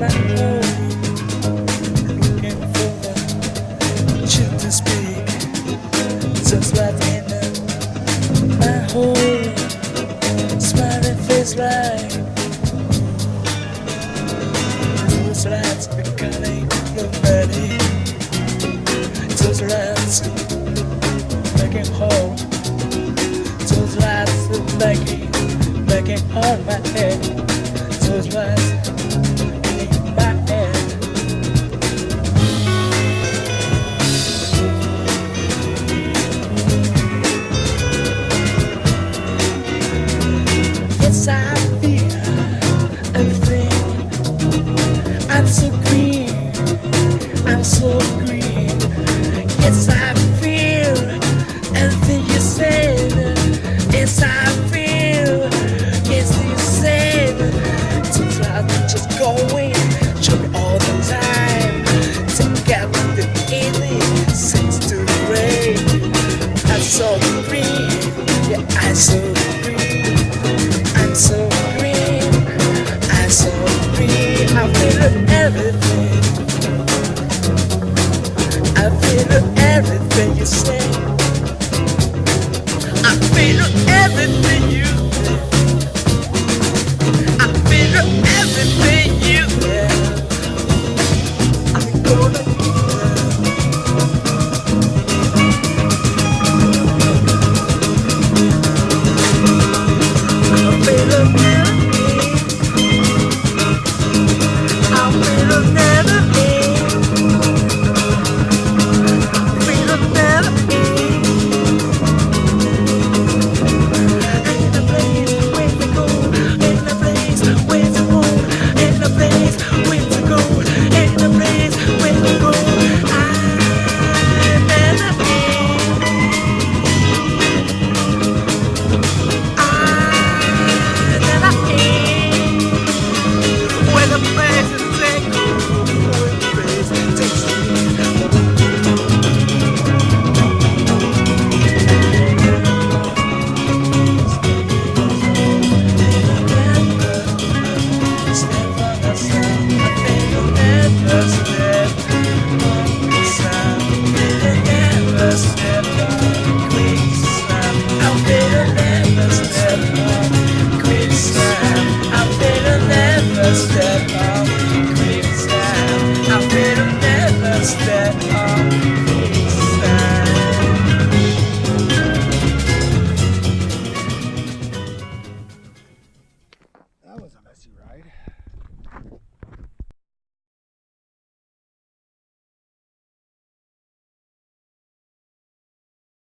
my home, looking for the truth to speak. Just right in my home, smiling face right. Those lights becoming Lumenier. Those lights making home. Those lights making on my head. Those lights in my head. Yes, I feel everything. I'm so green. I'm so green. Yes, I feel everything you said. Yes, I feel. Yes, you said. Seems like I'm just going. Show me all the time. Take out the easy. Sense to the rain. I'm so green. Yeah, I'm so green. I'm so green. I'm so green. I feel everything. I feel everything you say. I feel everything you say. I feel everything you say. I'm gonna I feel everything. I feel everything. I'll be